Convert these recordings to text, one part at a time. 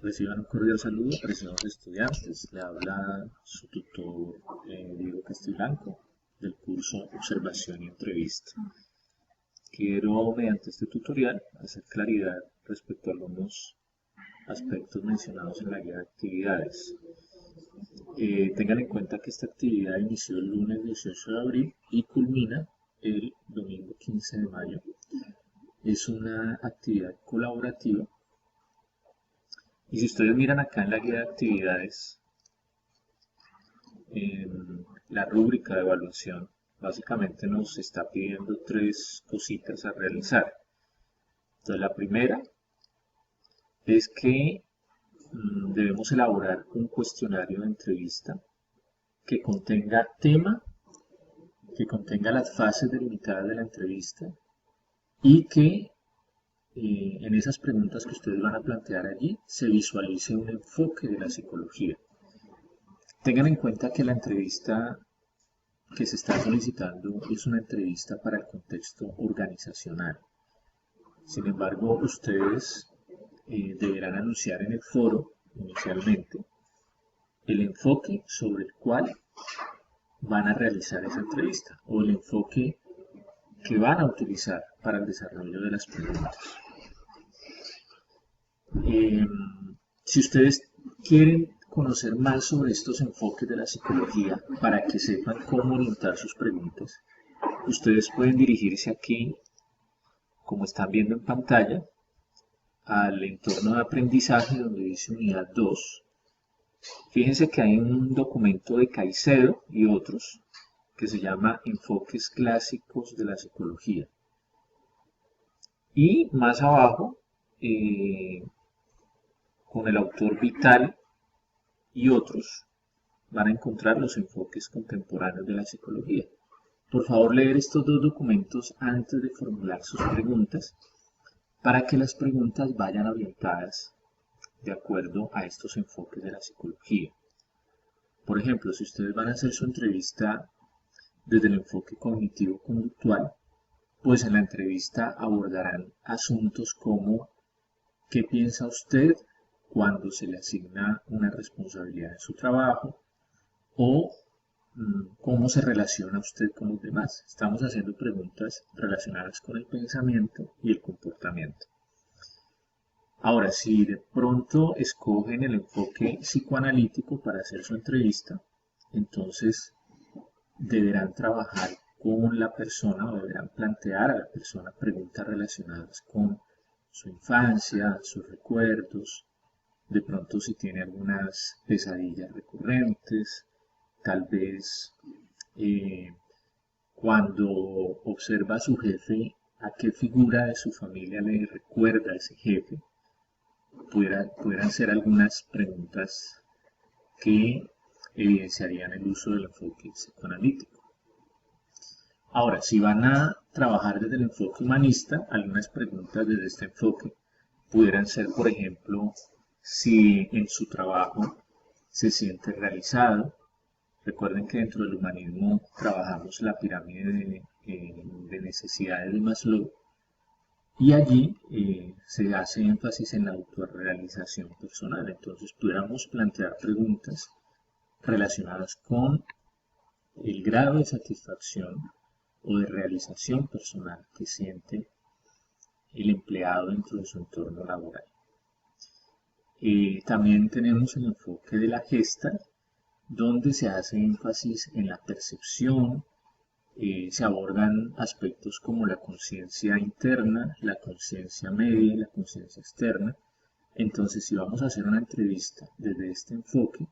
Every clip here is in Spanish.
Reciban un cordial saludo, apreciados estudiantes. Le habla su tutor Diego Castiblanco del curso Observación y Entrevista. Quiero, mediante este tutorial, hacer claridad respecto a algunos aspectos mencionados en la guía de actividades. Tengan en cuenta que esta actividad inició el lunes 18 de abril y culmina el domingo 15 de mayo. Es una actividad colaborativa. Y si ustedes miran acá en la guía de actividades, en la rúbrica de evaluación, básicamente nos está pidiendo tres cositas a realizar. Entonces, la primera es que debemos elaborar un cuestionario de entrevista que contenga tema, que contenga las fases delimitadas de la entrevista y que en esas preguntas que ustedes van a plantear allí se visualice un enfoque de la psicología. Tengan en cuenta que la entrevista que se está solicitando es una entrevista para el contexto organizacional. Sin embargo, ustedes deberán anunciar en el foro inicialmente el enfoque sobre el cual van a realizar esa entrevista o el enfoque que van a utilizar para el desarrollo de las preguntas. Si ustedes quieren conocer más sobre estos enfoques de la psicología para que sepan cómo orientar sus preguntas, ustedes pueden dirigirse aquí, como están viendo en pantalla, al entorno de aprendizaje donde dice unidad 2. Fíjense que hay un documento de Caicedo y otros que se llama Enfoques Clásicos de la Psicología. Y más abajo, con el autor Vital y otros, van a encontrar los enfoques contemporáneos de la psicología. Por favor, leer estos dos documentos antes de formular sus preguntas para que las preguntas vayan orientadas de acuerdo a estos enfoques de la psicología. Por ejemplo, si ustedes van a hacer su entrevista desde el enfoque cognitivo-conductual, pues en la entrevista abordarán asuntos como ¿qué piensa usted cuando se le asigna una responsabilidad en su trabajo? O ¿cómo se relaciona usted con los demás? Estamos haciendo preguntas relacionadas con el pensamiento y el comportamiento. Ahora, si de pronto escogen el enfoque psicoanalítico para hacer su entrevista, entonces deberán trabajar con la persona o deberán plantear a la persona preguntas relacionadas con su infancia, sus recuerdos, de pronto si tiene algunas pesadillas recurrentes, tal vez cuando observa a su jefe, a qué figura de su familia le recuerda a ese jefe, pudieran ser algunas preguntas que evidenciarían el uso del enfoque psicoanalítico. Ahora, si van a trabajar desde el enfoque humanista, algunas preguntas desde este enfoque pudieran ser, por ejemplo, si en su trabajo se siente realizado. Recuerden que dentro del humanismo trabajamos la pirámide de necesidades de Maslow y allí se hace énfasis en la autorrealización personal. Entonces pudiéramos plantear preguntas relacionadas con el grado de satisfacción o de realización personal que siente el empleado dentro de su entorno laboral. También tenemos el enfoque de la Gestalt, donde se hace énfasis en la percepción, se abordan aspectos como la conciencia interna, la conciencia media y la conciencia externa. Entonces, si vamos a hacer una entrevista desde este enfoque,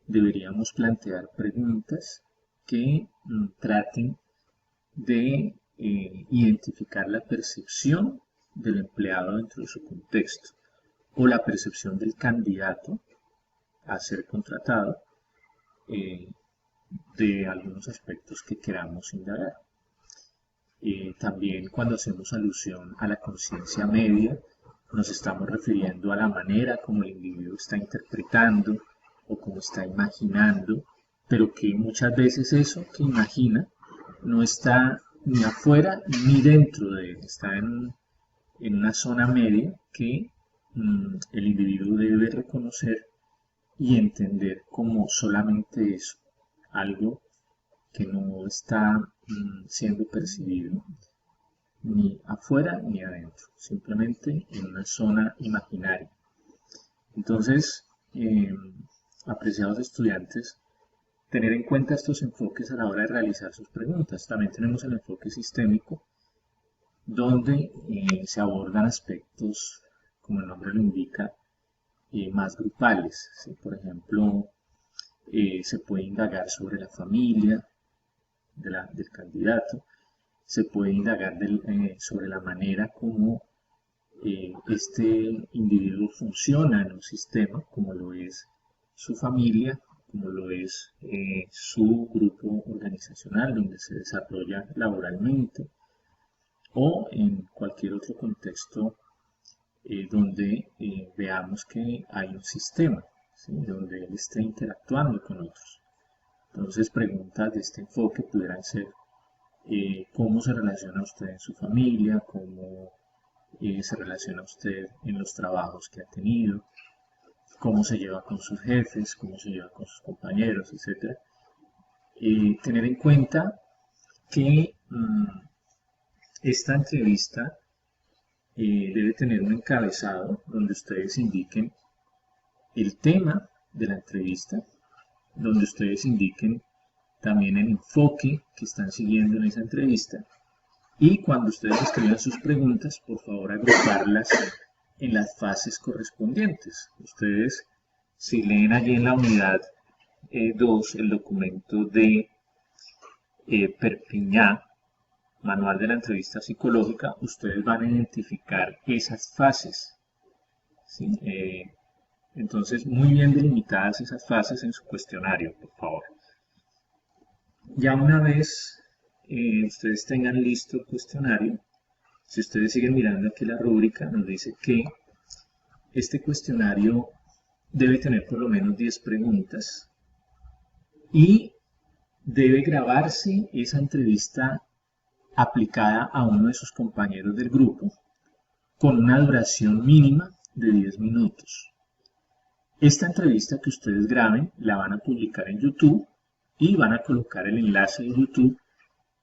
deberíamos plantear preguntas que traten de identificar la percepción del empleado dentro de su contexto o la percepción del candidato a ser contratado de algunos aspectos que queramos indagar. También cuando hacemos alusión a la conciencia media, nos estamos refiriendo a la manera como el individuo está interpretando o como está imaginando, pero que muchas veces eso que imagina no está ni afuera ni dentro de él, está en una zona media que el individuo debe reconocer y entender como solamente eso, algo que no está siendo percibido ni afuera ni adentro, simplemente en una zona imaginaria. Entonces, apreciados estudiantes, tener en cuenta estos enfoques a la hora de realizar sus preguntas. También tenemos el enfoque sistémico, donde se abordan aspectos, como el nombre lo indica, más grupales, ¿sí? Por ejemplo, se puede indagar sobre la familia del candidato, se puede indagar sobre la manera como este individuo funciona en un sistema, como lo es su familia, como lo es su grupo organizacional donde se desarrolla laboralmente, o en cualquier otro contexto donde veamos que hay un sistema, ¿sí? Donde él esté interactuando con otros. Entonces, preguntas de este enfoque pudieran ser cómo se relaciona usted en su familia, cómo se relaciona usted en los trabajos que ha tenido, cómo se lleva con sus jefes, cómo se lleva con sus compañeros, etc. Tener en cuenta que esta entrevista debe tener un encabezado donde ustedes indiquen el tema de la entrevista, donde ustedes indiquen también el enfoque que están siguiendo en esa entrevista, y cuando ustedes escriban sus preguntas, por favor agruparlas en las fases correspondientes. Ustedes, si leen allí en la unidad 2 el documento de Perpiñá, Manual de la Entrevista Psicológica, ustedes van a identificar esas fases, ¿sí? Entonces, muy bien delimitadas esas fases en su cuestionario, por favor. Ya una vez ustedes tengan listo el cuestionario, si ustedes siguen mirando aquí la rúbrica, nos dice que este cuestionario debe tener por lo menos 10 preguntas y debe grabarse esa entrevista aplicada a uno de sus compañeros del grupo con una duración mínima de 10 minutos. Esta entrevista que ustedes graben la van a publicar en YouTube y van a colocar el enlace de YouTube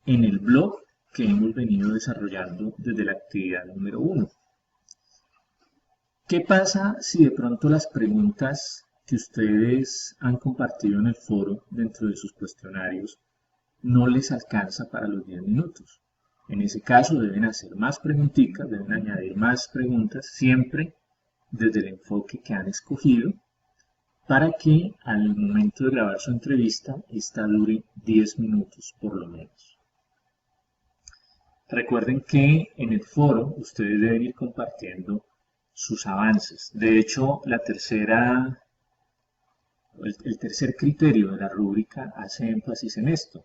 en el blog que hemos venido desarrollando desde la actividad número 1. ¿Qué pasa si de pronto las preguntas que ustedes han compartido en el foro dentro de sus cuestionarios no les alcanza para los 10 minutos? En ese caso deben hacer más preguntitas, deben añadir más preguntas, siempre desde el enfoque que han escogido, para que al momento de grabar su entrevista, esta dure 10 minutos por lo menos. Recuerden que en el foro ustedes deben ir compartiendo sus avances. De hecho, el tercer criterio de la rúbrica hace énfasis en esto.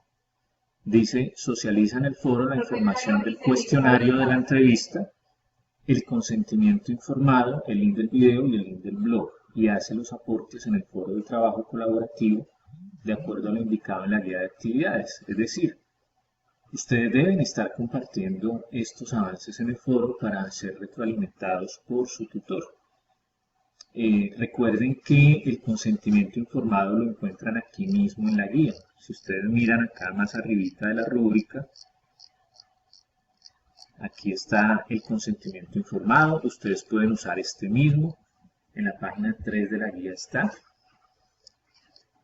Dice, socializa en el foro la información del cuestionario de la entrevista, el consentimiento informado, el link del video y el link del blog, y hace los aportes en el foro de trabajo colaborativo de acuerdo a lo indicado en la guía de actividades. Es decir, ustedes deben estar compartiendo estos avances en el foro para ser retroalimentados por su tutor. Recuerden que el consentimiento informado lo encuentran aquí mismo en la guía. Si ustedes miran acá más arribita de la rúbrica, aquí está el consentimiento informado. Ustedes pueden usar este mismo. En la página 3 de la guía está.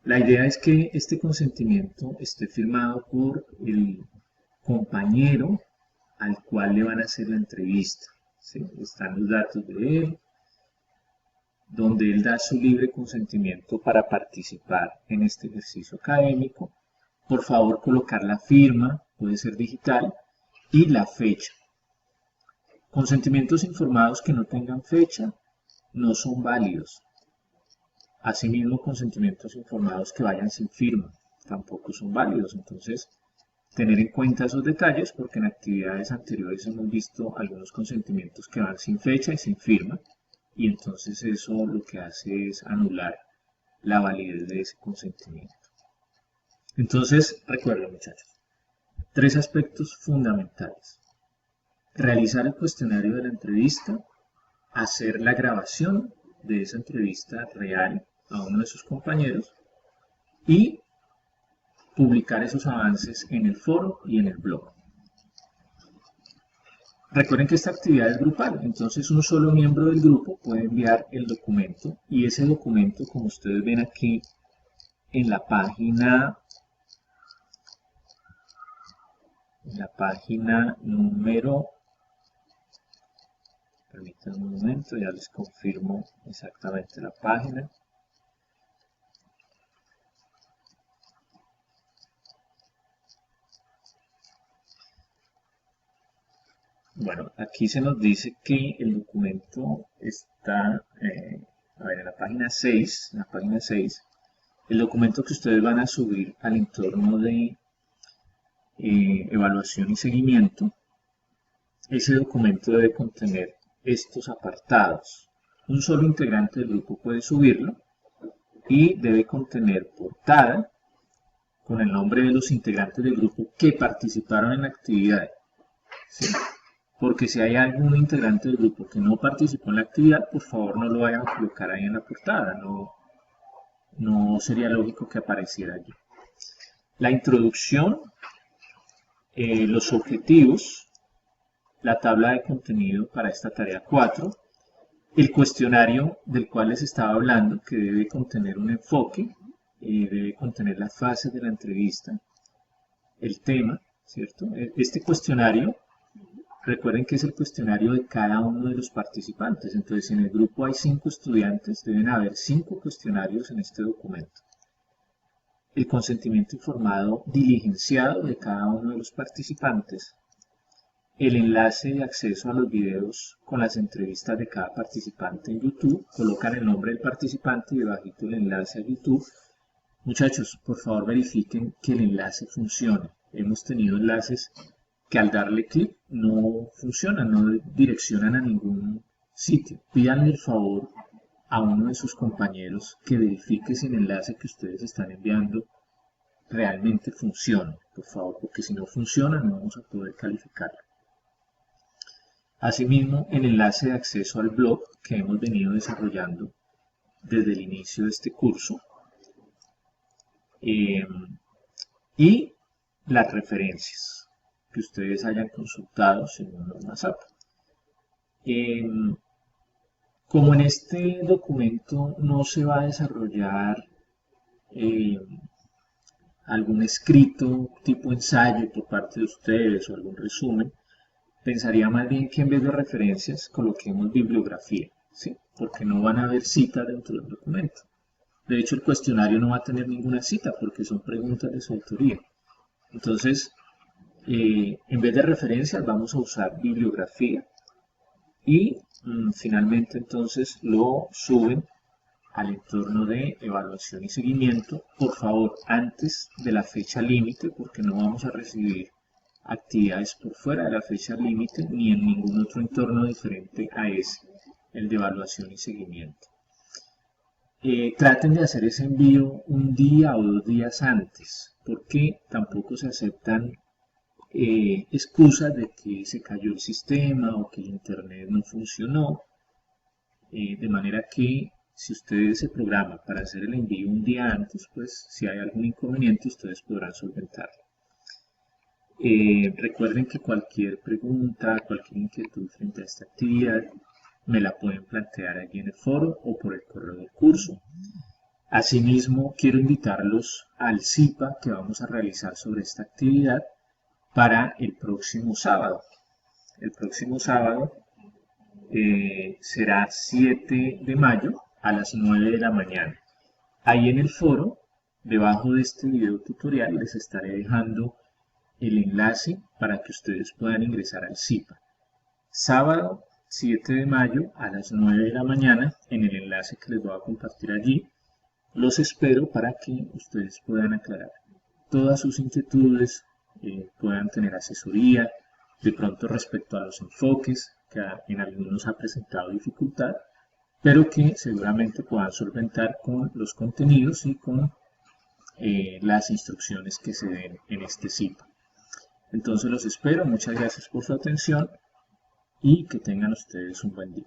La idea es que este consentimiento esté firmado por el compañero al cual le van a hacer la entrevista, ¿sí? Están los datos de él, donde él da su libre consentimiento para participar en este ejercicio académico. Por favor, colocar la firma, puede ser digital, y la fecha. Consentimientos informados que no tengan fecha no son válidos. Asimismo, consentimientos informados que vayan sin firma tampoco son válidos. Entonces, tener en cuenta esos detalles, porque en actividades anteriores hemos visto algunos consentimientos que van sin fecha y sin firma, y entonces eso lo que hace es anular la validez de ese consentimiento. Entonces, recuerden, muchachos, 3 aspectos fundamentales: realizar el cuestionario de la entrevista, hacer la grabación de esa entrevista real a uno de sus compañeros y publicar esos avances en el foro y en el blog. Recuerden que esta actividad es grupal, entonces un solo miembro del grupo puede enviar el documento y ese documento, como ustedes ven aquí en la página número, permítanme un momento, ya les confirmo exactamente la página. Bueno, aquí se nos dice que el documento está, en la página 6, el documento que ustedes van a subir al entorno de evaluación y seguimiento, ese documento debe contener estos apartados. Un solo integrante del grupo puede subirlo y debe contener portada con el nombre de los integrantes del grupo que participaron en la actividad. ¿Sí? Porque si hay algún integrante del grupo que no participó en la actividad, por favor no lo vayan a colocar ahí en la portada, no sería lógico que apareciera allí. La introducción, los objetivos, la tabla de contenido para esta tarea 4, el cuestionario del cual les estaba hablando, que debe contener un enfoque, debe contener las fases de la entrevista, el tema, ¿cierto? Este cuestionario, recuerden que es el cuestionario de cada uno de los participantes, entonces si en el grupo hay 5 estudiantes, deben haber 5 cuestionarios en este documento. El consentimiento informado diligenciado de cada uno de los participantes, el enlace de acceso a los videos con las entrevistas de cada participante en YouTube, colocan el nombre del participante y debajito el enlace a YouTube. Muchachos, por favor verifiquen que el enlace funcione. Hemos tenido enlaces que al darle clic no funcionan, no direccionan a ningún sitio. Pídanle el favor a uno de sus compañeros que verifique si el enlace que ustedes están enviando realmente funciona, por favor, porque si no funciona no vamos a poder calificarlo. Asimismo, el enlace de acceso al blog que hemos venido desarrollando desde el inicio de este curso y las referencias que ustedes hayan consultado según Norma Zappa. Como en este documento no se va a desarrollar algún escrito tipo ensayo por parte de ustedes o algún resumen, pensaría más bien que en vez de referencias coloquemos bibliografía, ¿sí? Porque no van a haber citas dentro del documento. De hecho, el cuestionario no va a tener ninguna cita porque son preguntas de su autoría. Entonces, en vez de referencias vamos a usar bibliografía y finalmente entonces lo suben al entorno de evaluación y seguimiento, por favor, antes de la fecha límite, porque no vamos a recibir actividades por fuera de la fecha límite ni en ningún otro entorno diferente a ese, el de evaluación y seguimiento. Traten de hacer ese envío un día o 2 días antes, porque tampoco se aceptan excusas de que se cayó el sistema o que el internet no funcionó, de manera que si ustedes se programan para hacer el envío un día antes, pues si hay algún inconveniente ustedes podrán solventarlo. Recuerden que cualquier pregunta, cualquier inquietud frente a esta actividad me la pueden plantear allí en el foro o por el correo del curso. Asimismo, quiero invitarlos al CIPA que vamos a realizar sobre esta actividad para el próximo sábado. El próximo sábado será 7 de mayo a las 9 de la mañana. Ahí en el foro, debajo de este video tutorial, les estaré dejando el enlace para que ustedes puedan ingresar al CIPA. Sábado 7 de mayo a las 9 de la mañana, en el enlace que les voy a compartir allí, los espero para que ustedes puedan aclarar todas sus inquietudes, puedan tener asesoría, de pronto respecto a los enfoques, que en algunos ha presentado dificultad, pero que seguramente puedan solventar con los contenidos y con las instrucciones que se den en este CIPA. Entonces los espero, muchas gracias por su atención y que tengan ustedes un buen día.